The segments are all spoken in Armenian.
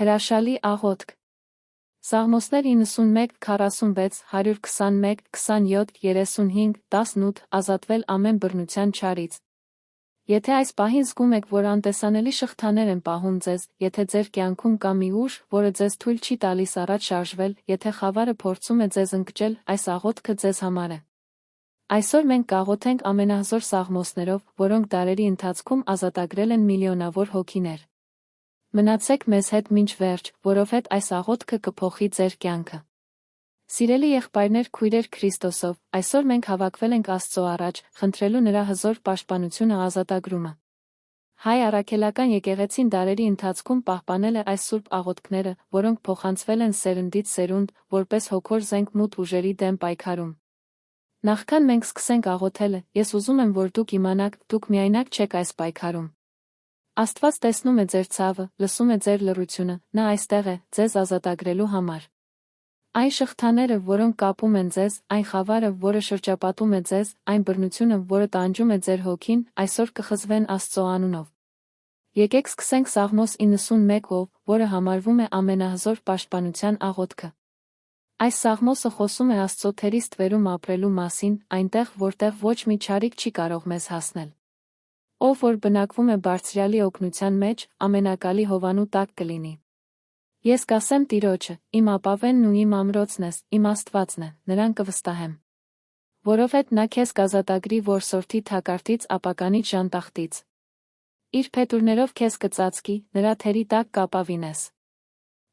Հրաշալի աղոթք։ Սաղմոսներ 91, 46, 121, 27, 35, 18, ազատվել ամեն բռնության չարից։ Եթե այս պահին զգում եք, որ անտեսանելի շղթաներ են պահում ձեզ, եթե ձեր կյանքում կա մի ուժ, որը ձեզ թույլ չի տալիս առաջ շարժվել, եթե խավարը փորձում է ձեզ ընկճել, այս աղոթքը ձեզ համար է։ Այսօր մենք կաղոթենք ամենահզոր սաղմոսներով, որոնք դարերի ընթացքում ազատագրել են միլիոնավոր հոգիներ։ Մնացեք մեզ հետ մինչ վերջ, որովհետև այս աղոթքը կփոխի ձեր կյանքը։ Սիրելի եղբայրներ, քույրեր Քրիստոսով, այսօր մենք հավաքվել ենք Աստծո առաջ, խնդրելու նրա հզոր պաշտպանությունը ազատագրումը։ Հայ առաքելական եկեղեցին դարերի ընթացքում պահպանել է այս սուրբ աղոթքները, որոնք փոխանցվել են սերնդից սերունդ, որպես հոգոր զենք մութ ուժերի դեմ պայքարում։ Նախքան մենք սկսենք աղոթելը, ես ուզում եմ, որ դուք իմանաք, դուք միայնակ չեք այս պայքարում։ Աստված տեսնում է ձեր ցավը, լսում է ձեր լռությունը, նա այստեղ է, ձեզ ազատագրելու համար։ Այն շղթաները, որոնք կապում են ձեզ, այն խավարը, որը շրջապատում է ձեզ, այն բռնությունը, որը տանջում է ձեր հոգին, այսօր կխզվեն Աստծո անունով։ Եկեք սկսենք Սաղմոս 91-ով, որը համարվում է ամենահզոր պաշտպանության աղոթքը։ Այս սաղմոսը խոսում է Աստծո թերի ստվերում ապրելու մասին, այնտեղ, որտեղ ոչ մի չարիք չի կարող մեզ հասնել։ Ով որ բնակվում է Բարձրյալի օգնության մեջ, ամենակալի հովանու տակ կլինի։ Ես կասեմ Տիրոջը, իմ ապավենն ու իմ ամրոցն ես, իմ Աստվածն է, նրան կվստահեմ։ Որովհետև նա քեզ կազատագրի որսորդի թակարդից ապականից ժանտախտից։ Իր փետուրներով քեզ կծածկի, նրա թերի տակ կապավինես։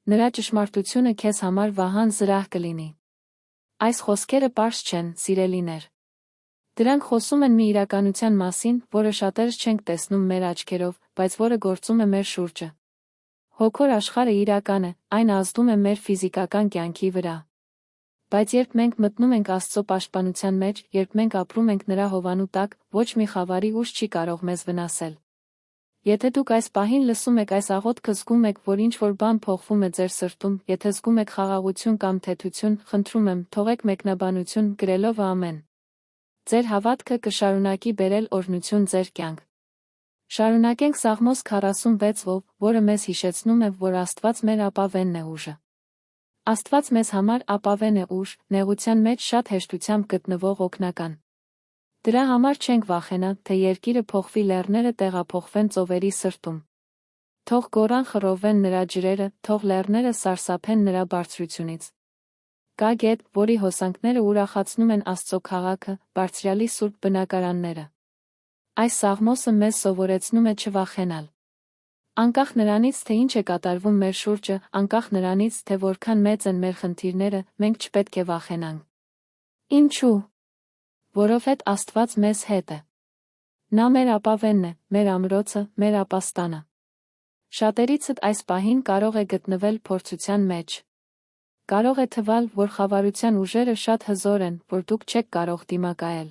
Նրա ճշմարտությունը քեզ համար վահան զրահ կլինի։ Այս խոսքերը պարզ չեն, սիրելիներ։ Դրանք խոսում են մի իրականության մասին, որը շատերս չենք տեսնում մեր աչքերով, բայց որը գործում է մեր շուրջը։ Հոգոր աշխարհը իրական է, այն ազդում է մեր ֆիզիկական կյանքի վրա։ Բայց երբ մենք մտնում ենք Աստծո պաշտպանության մեջ, երբ մենք ապրում ենք նրա հովանու տակ, ոչ մի խավարի ուժ չի կարող մեզ վնասել։ Եթե դուք այս պահին լսում եք այս աղոթքը, զգում եք, որ ինչ-որ բան փոխվում է ձեր սրտում, եթե զգում եք խաղաղություն կամ թեթություն, խնդրում եմ, թողեք մեկնաբանություն, գրելով ամեն։ Ձեր հավատքը կշարունակի բերել օրհնություն ձեր կյանք։ Շարունակենք Սաղմոս 46-ով, որը մեզ հիշեցնում է, որ Աստված մեր ապավենն է ուժը։ Աստված մեզ համար ապավեն է ուժ, նեղության մեջ շատ հեշտությամբ գտնվող օգնական։ Դրա համար չենք վախենա, թե երկիրը փոխվի, լեռները տեղափոխվեն ծովերի սրտում։ Թող գոռան խռովեն նրա ջրերը, թող լեռները սարսափեն նրա բարձրությունից։ Կա գետ, որի հոսանքները ուրախացնում են Աստծո քաղաքը, Բարձրյալի սուրբ բնակարանները։ Այս սաղմոսը մեզ սովորեցնում է չվախենալ։ Անկախ նրանից, թե ինչ է կատարվում մեր շուրջը, անկախ նրանից, թե որքան մեծ են մեր խնդիրները, մենք չպետք է վախենանք։ Ինչու՞։ Որովհետև Աստված մեզ հետ է։ Նա մեր ապավենն է, մեր ամրոցը, մեր ապաստանը։ Շատերիցդ այս պահին կարող է գտնվել փորձության մեջ։ Կարող է թվալ, որ խավարության ուժերը շատ հզոր են, որ դուք չեք կարող դիմակայել։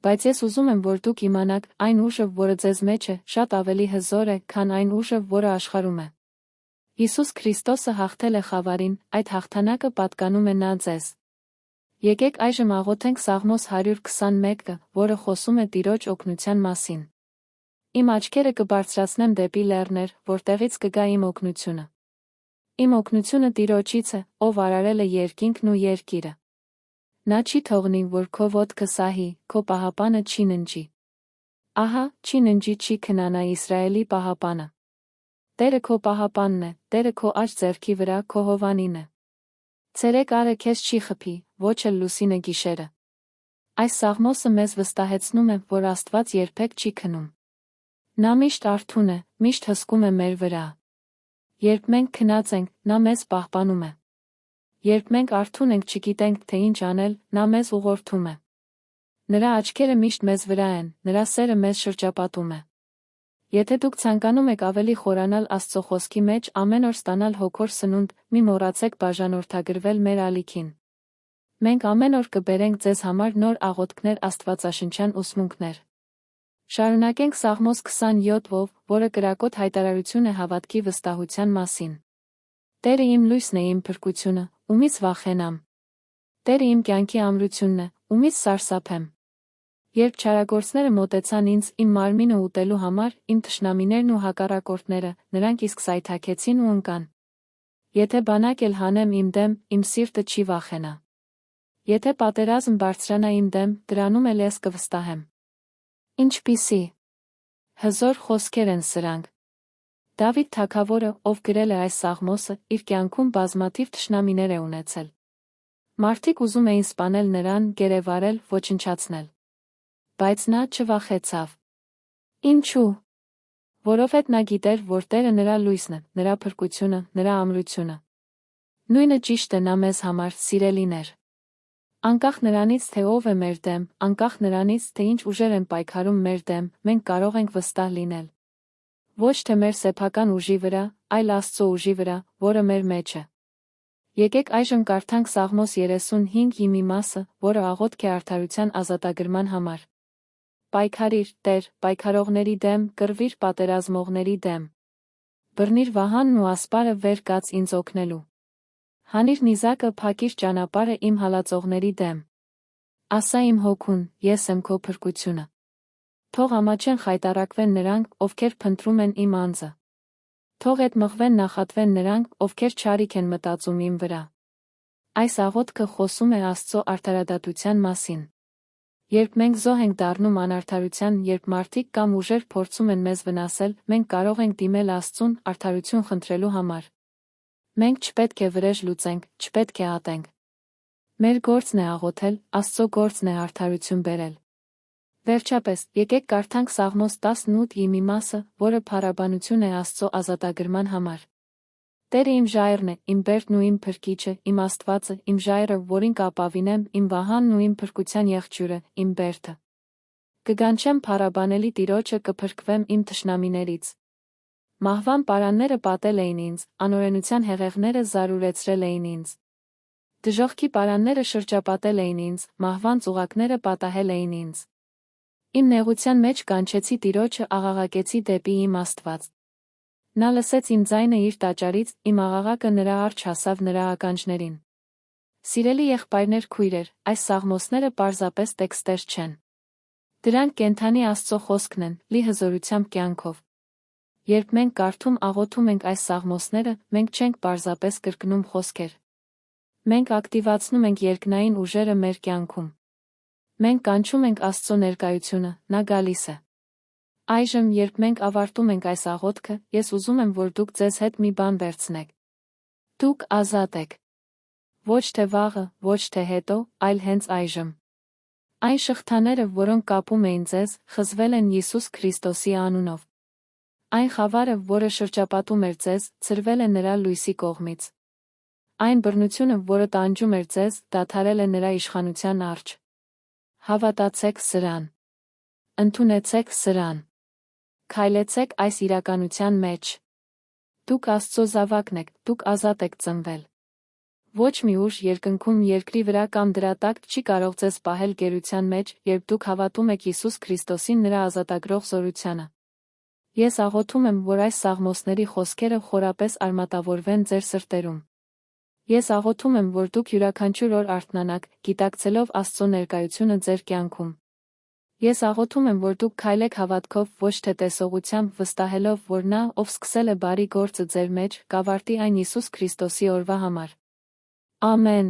Բայց ես ուզում եմ, որ դուք իմանաք, այն ուժը, որը ձեզ մեջ է, շատ ավելի հզոր է, քան այն ուժը, որը աշխարհում է։ Հիսուս Քրիստոսը հաղթել է խավարին, այդ հաղթանակը պատկանում է նա ձեզ։ Եկեք այժմ աղոթենք Սաղմոս 121-ը, որը խոսում է Տիրոջ օգնության մասին։ Իմ աչքերը կբարձրացնեմ դեպի լեռներ, որտեղից կգա իմ օգնությունը։ Իմ օգնությունը Տիրոջից է, ով արարել է երկինքն ու երկիրը։ Նա չի թողնի, որ քո ոտքը սահի, քո պահապանը չի ննջի։ Ահա, չի ննջի, չի քնանա Իսրայելի պահապանը։ Տերը քո պահապանն է, Տերը քո աջ ձեռքի վրա, քո հովանին է։ Ցերեկ արը քեզ չի խփի, ոչ էլ լուսինը գիշերը։ Այս սաղմոսը մեզ վստահեցնում է, որ Աստված երբեք չի քնում։ Նա միշտ արթուն է, միշտ հսկում է մեր վրա։ Երբ մենք քնած ենք, նա մեզ պահպանում է։ Երբ մենք արթուն ենք, չգիտենք, թե ինչ անել, նա մեզ ուղղորդում է։ Նրա աչքերը միշտ մեզ վրա են, նրա սերը մեզ շրջապատում է։ Եթե դուք ցանկանում եք ավելի խորանալ Աստծո խոսքի մեջ, ամեն օր ստանալ հոգոր սնունդ, մի մոռացեք բաժանորդագրվել մեր ալիքին։ Մենք ամեն օր կբերենք ձեզ համար նոր աղոթքներ, աստվածաշնչյան ուսմունքներ։ Շարունակենք Սաղմոս 27-ով, որը կրակոտ հայտարարություն է հավատքի վստահության մասին։ Տերը իմ լույսն է, իմ փրկությունը, ումից վախենամ։ Տերը իմ կյանքի ամրությունն է, ումից սարսափեմ։ Երբ չարագործները մոտեցան ինձ, իմ մարմինը ուտելու համար, իմ թշնամիներն ու հակառակորդները, նրանք իսկ սայթաքեցին ու ընկան։ Եթե բանակ էլ հանեմ իմ դեմ, իմ սիրտը չի վախենա։ Եթե պատերազմ բարձրանա իմ դեմ, դրանում էլ ես կվստահեմ։ Ինչպիսի հզոր խոսքեր են սրանք։ Դավիթ թագավորը, ով գրել է այս սաղմոսը, իր կյանքում բազմաթիվ թշնամիներ է ունեցել։ Մարդիկ ուզում էին սպանել նրան, գերեվարել, ոչնչացնել։ Բայց նա չվախեցավ։ Ինչու՞։ Որովհետև նա գիտեր, որ Տերը նրա լույսն է, նրա փրկությունը, նրա ամրությունը։ Նույնը ճիշտ է նա մեզ համար, սիրելիներ։ Անկախ նրանից, թե ով է մեր դեմ, անկախ նրանից, թե ինչ ուժեր են պայքարում մեր դեմ, մենք կարող ենք վստահ լինել։ Ոչ թե մեր սեփական ուժի վրա, այլ Աստծո ուժի վրա, որը մեր մեջ է։ Եկեք այժմ կարդանք Սաղմոս 35-ի մի մասը, որը աղոթք է արդարության ազատագրման համար։ Պայքարիր, Տեր, պայքարողների դեմ, կռվիր պատերազմողների դեմ։ Բռնիր վահանն ու ասպարը վեր կաց ինձ օգնելու։ Հանիր նիզակը, փակիր ճանապարհը իմ հալածողների դեմ։ Ասա իմ հոգուն, ես եմ քո փրկությունը։ Թող ամաչեն խայտառակվեն նրանք, ովքեր փնտրում են իմ անձը։ Թող ետ մղվեն նախատվեն նրանք, ովքեր չարիք են մտածում իմ վրա։ Այս աղոթքը խոսում է Աստծո արդարադատության մասին։ Երբ մենք զոհ ենք դառնում անարդարության, երբ մարդիկ կամ ուժեր փորձում են մեզ վնասել, մենք կարող ենք դիմել Աստծուն արդարություն խնդրելու համար։ Մենք չպետք է վրեժ լուծենք, չպետք է ատենք։ Մեր գործն է աղոթել, Աստծո գործն է արդարություն բերել։ Վերջապես, եկեք կարդանք Սաղմոս 18-ի մի մասը, որը փառաբանություն է Աստծո ազատագրման համար։ Տերը իմ ժայռն է, իմ բերդն ու իմ փրկիչը, իմ Աստվածը, իմ ժայռը, որին կապավինեմ, իմ վահանն ու իմ փրկության եղջյուրը, իմ բերդը։ Կգանչեմ փառաբանելի Տիրոջը, կփրկվեմ իմ թշնամիներից։ Մահվան պարանները պատել էին ինձ, անօրենության հեղեղները զարուրեցրել էին ինձ։ Դժոխքի պարանները շրջապատել էին ինձ, մահվան ծուղակները պատահել էին ինձ։ Իմ նեղության մեջ կանչեցի Տիրոջը, աղաղակեցի դեպի իմ Աստված։ Նա լսեց իմ ձայնը իր տաճարից, իմ աղաղակը նրա առջ հասավ նրա ականջներին։ Սիրելի եղբայրներ, քույրեր, այս սաղմոսները պարզապես տեքստեր չեն։ Դրանք կենդանի Աստծո խոսքն են, լի հզորությամբ կյանքով։ Երբ մենք կարդում աղոթում ենք այս սաղմոսները, մենք չենք պարզապես կրկնում խոսքեր։ Մենք ակտիվացնում ենք երկնային ուժերը մեր կյանքում։ Մենք կանչում ենք Աստծո ներկայությունը, նա գալիս է։ Այժմ, երբ մենք ավարտում ենք այս աղոթքը, ես ուզում եմ, որ դուք ձեզ հետ մի բան վերցնեք։ Դուք ազատ եք։ Ոչ թե վաղը, ոչ թե հետո, այլ հենց այժմ։ Այն շղթաները, որոնք կապում էին ձեզ, խզվել են Հիսուս Քրիստոսի անունով։ Այն խավարը, որը շրջապատում էր ձեզ, ցրվել է նրա լույսի կողմից։ Այն բռնությունը, որը տանջում էր ձեզ, դադարել է նրա իշխանության առջ։ Հավատացեք սրան։ Ընդունեցեք սրան։ Քայլեցեք այս իրականության մեջ։ Դուք Աստծո զավակն եք, դուք ազատ եք ծնվել։ Ոչ մի ուժ երկնքում, երկրի վրա կամ դրա տակ չի կարող ձեզ պահել գերության մեջ, երբ դուք հավատում եք Հիսուս Քրիստոսին նրա ազատագրող զորությանը։ Ես աղոթում եմ, որ այս սաղմոսների խոսքերը խորապես արմատավորվեն ձեր սրտերում։ Ես աղոթում եմ, որ դուք յուրաքանչյուր օր արթնանաք, գիտակցելով Աստծո ներկայությունը ձեր կյանքում։ Ես աղոթում եմ, որ դուք քայլեք հավատքով, ոչ թե տեսողությամբ, վստահելով, որ նա, ով սկսել է բարի գործը ձեր մեջ, կավարտի այն Հիսուս Քրիստոսի օրվա համար։ Ամեն։